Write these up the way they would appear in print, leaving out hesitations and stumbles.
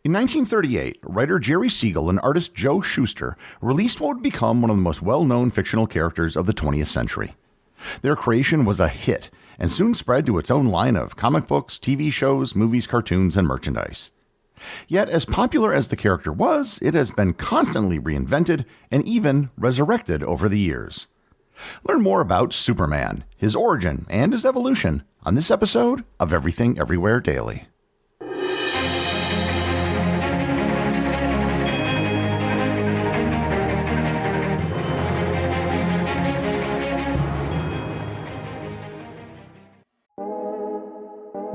In 1938, writer Jerry Siegel and artist Joe Shuster released what would become one of the most well-known fictional characters of the 20th century. Their creation was a hit and soon spread to its own line of comic books, TV shows, movies, cartoons, and merchandise. Yet, as popular as the character was, it has been constantly reinvented and even resurrected over the years. Learn more about Superman, his origin, and his evolution on this episode of Everything Everywhere Daily.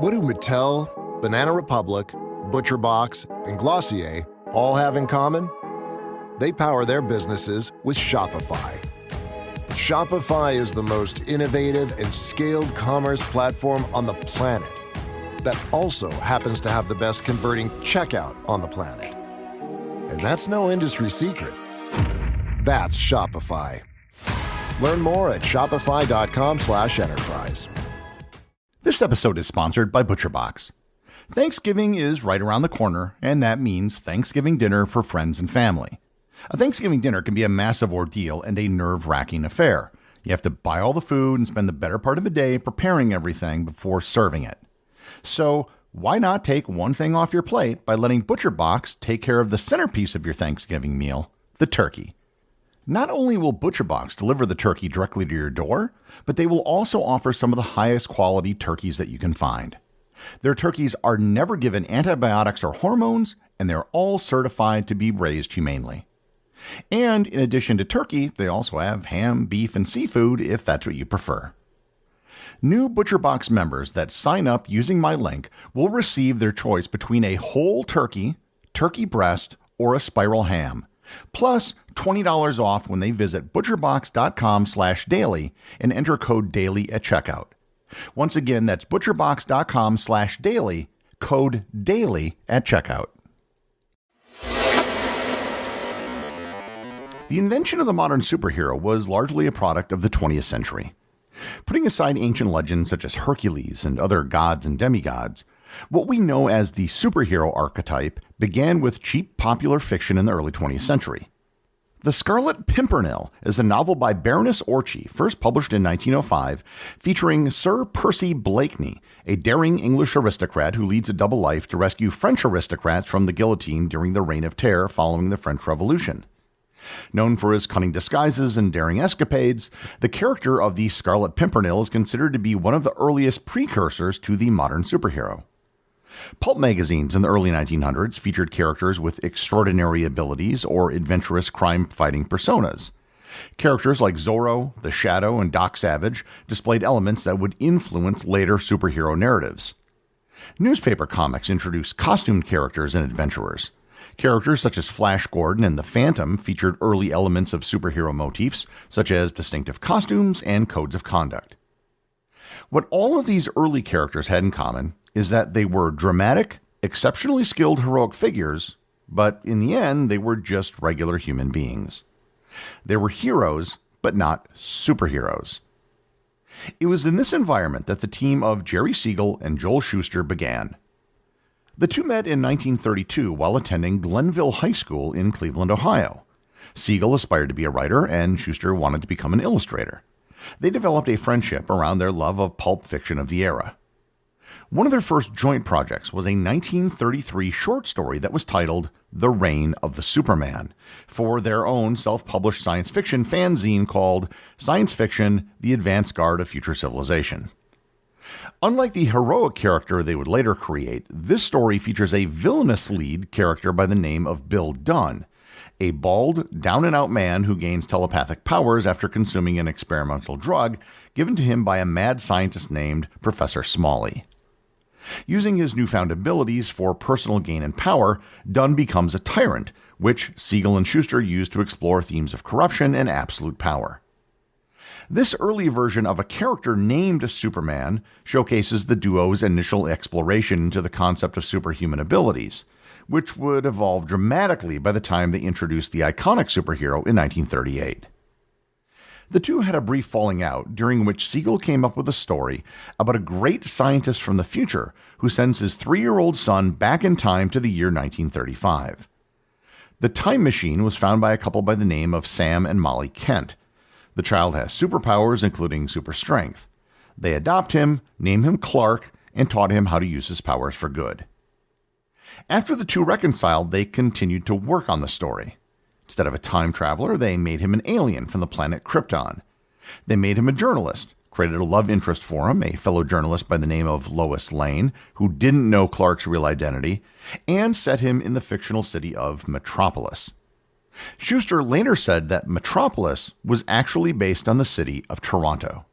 What do Mattel, Banana Republic, ButcherBox, and Glossier all have in common? They power their businesses with Shopify. Shopify is the most innovative and scaled commerce platform on the planet that also happens to have the best converting checkout on the planet. And that's no industry secret. That's Shopify. Learn more at shopify.com/enterprise. This episode is sponsored by ButcherBox. Thanksgiving is right around the corner, and that means Thanksgiving dinner for friends and family. A Thanksgiving dinner can be a massive ordeal and a nerve-wracking affair. You have to buy all the food and spend the better part of a day preparing everything before serving it. So, why not take one thing off your plate by letting ButcherBox take care of the centerpiece of your Thanksgiving meal, the turkey? Not only will ButcherBox deliver the turkey directly to your door, but they will also offer some of the highest quality turkeys that you can find. Their turkeys are never given antibiotics or hormones, and they're all certified to be raised humanely. And in addition to turkey, they also have ham, beef, and seafood if that's what you prefer. New ButcherBox members that sign up using my link will receive their choice between a whole turkey, turkey breast, or a spiral ham, plus $20 off when they visit butcherbox.com/daily and enter code DAILY at checkout. Once again, that's butcherbox.com/daily, code DAILY at checkout. The invention of the modern superhero was largely a product of the 20th century. Putting aside ancient legends such as Hercules and other gods and demigods, what we know as the superhero archetype began with cheap popular fiction in the early 20th century. The Scarlet Pimpernel is a novel by Baroness Orczy, first published in 1905, featuring Sir Percy Blakeney, a daring English aristocrat who leads a double life to rescue French aristocrats from the guillotine during the Reign of Terror following the French Revolution. Known for his cunning disguises and daring escapades, the character of the Scarlet Pimpernel is considered to be one of the earliest precursors to the modern superhero. Pulp magazines in the early 1900s featured characters with extraordinary abilities or adventurous crime-fighting personas. Characters like Zorro, the Shadow, and Doc Savage displayed elements that would influence later superhero narratives. Newspaper comics introduced costumed characters and adventurers. Characters such as Flash Gordon and the Phantom featured early elements of superhero motifs, such as distinctive costumes and codes of conduct. What all of these early characters had in common is that they were dramatic, exceptionally skilled heroic figures, but in the end, they were just regular human beings. They were heroes, but not superheroes. It was in this environment that the team of Jerry Siegel and Joel Shuster began. The two met in 1932 while attending Glenville High School in Cleveland, Ohio. Siegel aspired to be a writer, and Shuster wanted to become an illustrator. They developed a friendship around their love of pulp fiction of the era. One of their first joint projects was a 1933 short story that was titled The Reign of the Superman, for their own self-published science fiction fanzine called Science Fiction, The Advance Guard of Future Civilization. Unlike the heroic character they would later create, this story features a villainous lead character by the name of Bill Dunn, a bald, down-and-out man who gains telepathic powers after consuming an experimental drug given to him by a mad scientist named Professor Smalley. Using his newfound abilities for personal gain and power, Dunn becomes a tyrant, which Siegel and Shuster use to explore themes of corruption and absolute power. This early version of a character named Superman showcases the duo's initial exploration into the concept of superhuman abilities, which would evolve dramatically by the time they introduced the iconic superhero in 1938. The two had a brief falling out, during which Siegel came up with a story about a great scientist from the future who sends his 3-year-old son back in time to the year 1935. The time machine was found by a couple by the name of Sam and Molly Kent. The child has superpowers, including super strength. They adopt him, name him Clark, and taught him how to use his powers for good. After the two reconciled, they continued to work on the story. Instead of a time traveler, they made him an alien from the planet Krypton. They made him a journalist, created a love interest for him, a fellow journalist by the name of Lois Lane, who didn't know Clark's real identity, and set him in the fictional city of Metropolis. Shuster later said that Metropolis was actually based on the city of Toronto.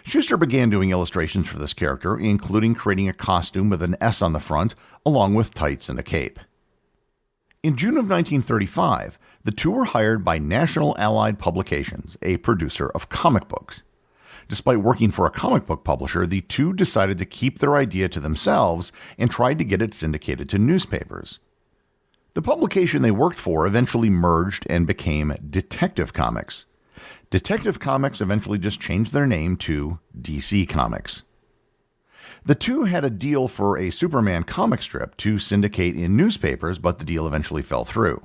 Shuster began doing illustrations for this character, including creating a costume with an S on the front, along with tights and a cape. In June of 1935, the two were hired by National Allied Publications, a producer of comic books. Despite working for a comic book publisher, the two decided to keep their idea to themselves and tried to get it syndicated to newspapers. The publication they worked for eventually merged and became Detective Comics. Detective Comics eventually just changed their name to DC Comics. The two had a deal for a Superman comic strip to syndicate in newspapers, but the deal eventually fell through.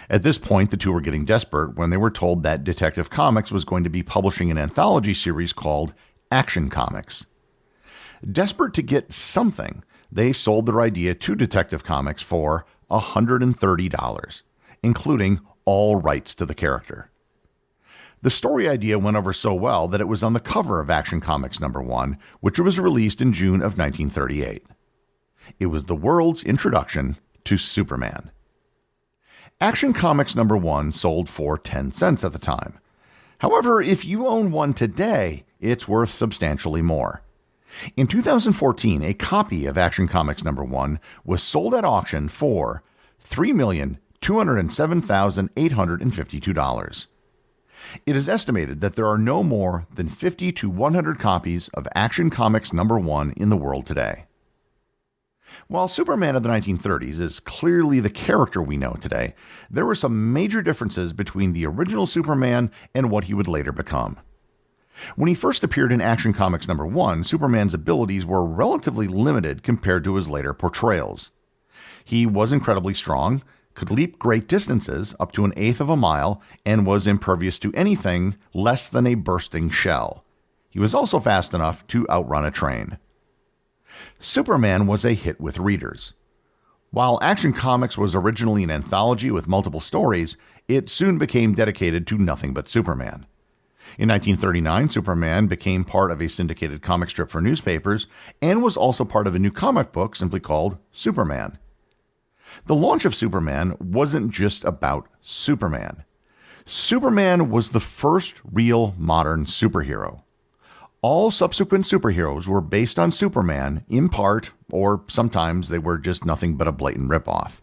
At this point, the two were getting desperate when they were told that Detective Comics was going to be publishing an anthology series called Action Comics. Desperate to get something, they sold their idea to Detective Comics for $130, including all rights to the character. The story idea went over so well that it was on the cover of Action Comics #1, which was released in June of 1938. It was the world's introduction to Superman. Action Comics #1 sold for 10 cents at the time. However, if you own one today, it's worth substantially more. In 2014, a copy of Action Comics #1 was sold at auction for $3,207,852. It is estimated that there are no more than 50 to 100 copies of Action Comics #1 in the world today. While Superman of the 1930s is clearly the character we know today, there were some major differences between the original Superman and what he would later become. When he first appeared in Action Comics #1, Superman's abilities were relatively limited compared to his later portrayals. He was incredibly strong, could leap great distances, up to 1/8 of a mile, and was impervious to anything less than a bursting shell. He was also fast enough to outrun a train. Superman was a hit with readers. While Action Comics was originally an anthology with multiple stories, it soon became dedicated to nothing but Superman. In 1939, Superman became part of a syndicated comic strip for newspapers and was also part of a new comic book simply called Superman. The launch of Superman wasn't just about Superman. Superman was the first real modern superhero. All subsequent superheroes were based on Superman, in part, or sometimes they were just nothing but a blatant ripoff.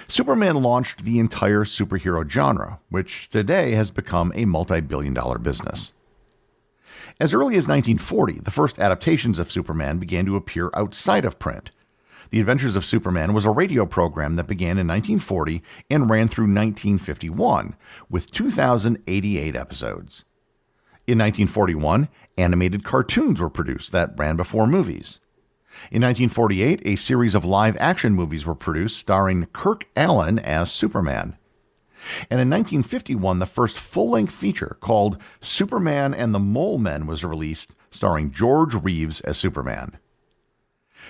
Superman launched the entire superhero genre, which today has become a multi-billion-dollar business. As early as 1940, the first adaptations of Superman began to appear outside of print. The Adventures of Superman was a radio program that began in 1940 and ran through 1951, with 2,088 episodes. In 1941, animated cartoons were produced that ran before movies. In 1948, a series of live-action movies were produced starring Kirk Alyn as Superman. And in 1951, the first full-length feature called Superman and the Mole Men was released, starring George Reeves as Superman.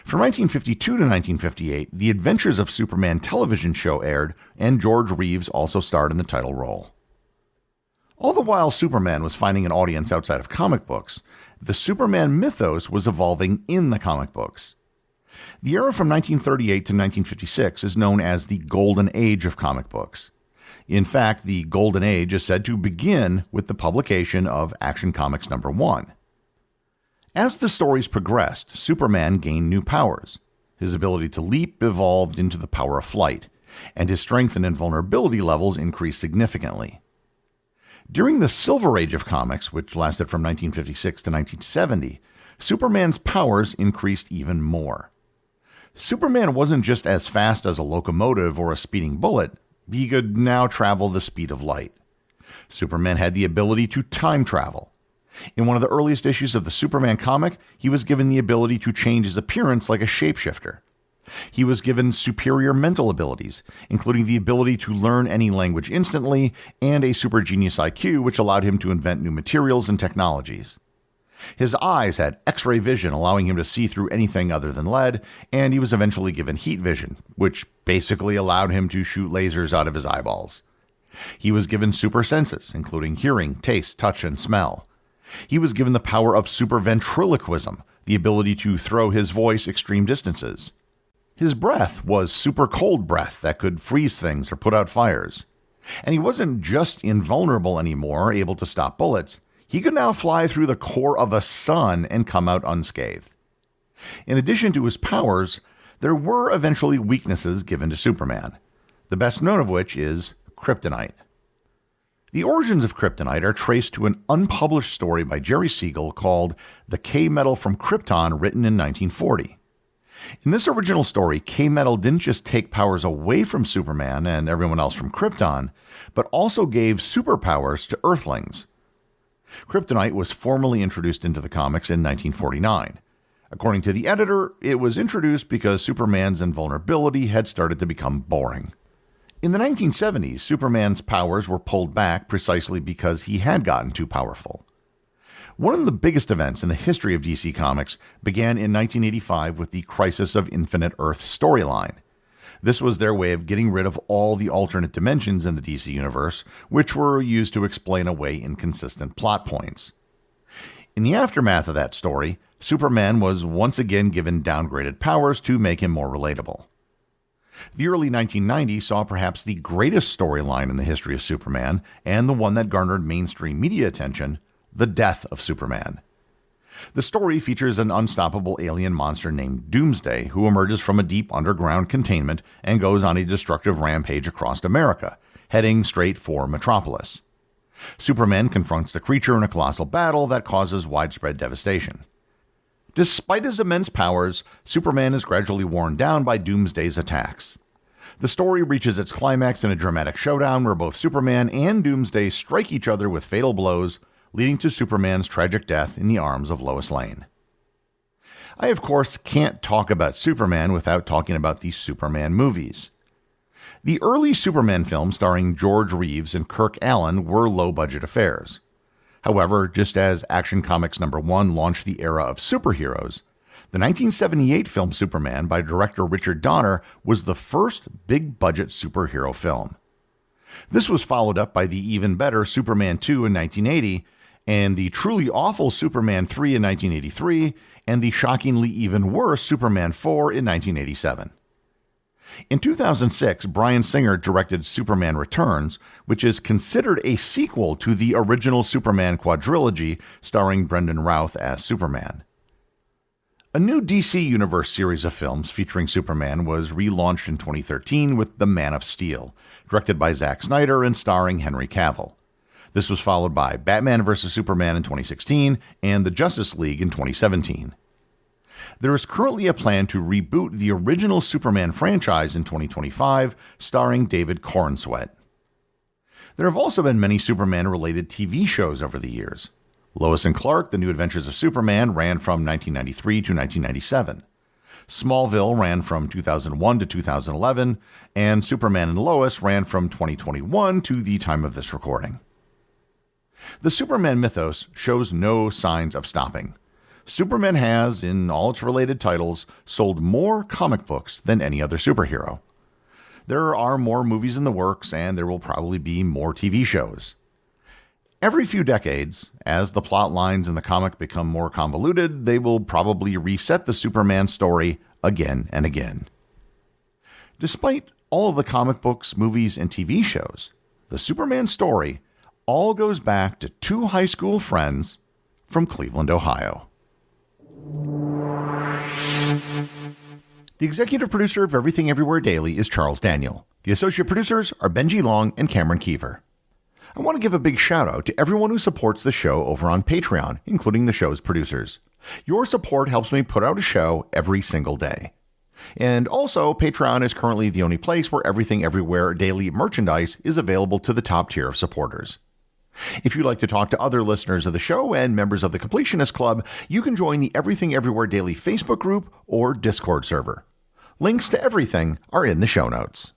From 1952 to 1958, the Adventures of Superman television show aired, and George Reeves also starred in the title role. All the while Superman was finding an audience outside of comic books, the Superman mythos was evolving in the comic books. The era from 1938 to 1956 is known as the Golden Age of comic books. In fact, the Golden Age is said to begin with the publication of Action Comics #1. As the stories progressed, Superman gained new powers. His ability to leap evolved into the power of flight, and his strength and invulnerability levels increased significantly. During the Silver Age of comics, which lasted from 1956 to 1970, Superman's powers increased even more. Superman wasn't just as fast as a locomotive or a speeding bullet, he could now travel the speed of light. Superman had the ability to time travel. In one of the earliest issues of the Superman comic, he was given the ability to change his appearance like a shapeshifter. He was given superior mental abilities, including the ability to learn any language instantly and a super genius IQ, which allowed him to invent new materials and technologies. His eyes had X-ray vision, allowing him to see through anything other than lead, and he was eventually given heat vision, which basically allowed him to shoot lasers out of his eyeballs. He was given super senses, including hearing, taste, touch, and smell. He was given the power of super ventriloquism, the ability to throw his voice extreme distances. His breath was super cold breath that could freeze things or put out fires. And he wasn't just invulnerable anymore, able to stop bullets. He could now fly through the core of a sun and come out unscathed. In addition to his powers, there were eventually weaknesses given to Superman, the best known of which is kryptonite. The origins of kryptonite are traced to an unpublished story by Jerry Siegel called The K-Metal from Krypton, written in 1940. In this original story, K-Metal didn't just take powers away from Superman and everyone else from Krypton, but also gave superpowers to Earthlings. Kryptonite was formally introduced into the comics in 1949. According to the editor, it was introduced because Superman's invulnerability had started to become boring. In the 1970s, Superman's powers were pulled back precisely because he had gotten too powerful. One of the biggest events in the history of DC Comics began in 1985 with the Crisis of Infinite Earth storyline. This was their way of getting rid of all the alternate dimensions in the DC universe, which were used to explain away inconsistent plot points. In the aftermath of that story, Superman was once again given downgraded powers to make him more relatable. The early 1990s saw perhaps the greatest storyline in the history of Superman, and the one that garnered mainstream media attention: the death of Superman. The story features an unstoppable alien monster named Doomsday, who emerges from a deep underground containment and goes on a destructive rampage across America, heading straight for Metropolis. Superman confronts the creature in a colossal battle that causes widespread devastation. Despite his immense powers, Superman is gradually worn down by Doomsday's attacks. The story reaches its climax in a dramatic showdown where both Superman and Doomsday strike each other with fatal blows, leading to Superman's tragic death in the arms of Lois Lane. I, of course, can't talk about Superman without talking about the Superman movies. The early Superman films starring George Reeves and Kirk Alyn were low-budget affairs. However, just as Action Comics #1 launched the era of superheroes, the 1978 film Superman by director Richard Donner was the first big-budget superhero film. This was followed up by the even better Superman 2 in 1980, and the truly awful Superman 3 in 1983, and the shockingly even worse Superman 4 in 1987. In 2006, Bryan Singer directed Superman Returns, which is considered a sequel to the original Superman quadrilogy starring Brendan Routh as Superman. A new DC Universe series of films featuring Superman was relaunched in 2013 with The Man of Steel, directed by Zack Snyder and starring Henry Cavill. This was followed by Batman vs. Superman in 2016 and The Justice League in 2017. There is currently a plan to reboot the original Superman franchise in 2025, starring David Corenswet. There have also been many Superman-related TV shows over the years. Lois and Clark: The New Adventures of Superman ran from 1993 to 1997. Smallville ran from 2001 to 2011, and Superman and Lois ran from 2021 to the time of this recording. The Superman mythos shows no signs of stopping. Superman has, in all its related titles, sold more comic books than any other superhero. There are more movies in the works, and there will probably be more TV shows. Every few decades, as the plot lines in the comic become more convoluted, they will probably reset the Superman story again and again. Despite all of the comic books, movies, and TV shows, the Superman story all goes back to two high school friends from Cleveland, Ohio. The executive producer of Everything Everywhere Daily is Charles Daniel. The associate producers are Benji Long and Cameron Kieffer. I want to give a big shout out to everyone who supports the show over on Patreon, including the show's producers. Your support helps me put out a show every single day. And also, Patreon is currently the only place where Everything Everywhere Daily merchandise is available to the top tier of supporters. If you'd like to talk to other listeners of the show and members of the Completionist Club, you can join the Everything Everywhere Daily Facebook group or Discord server. Links to everything are in the show notes.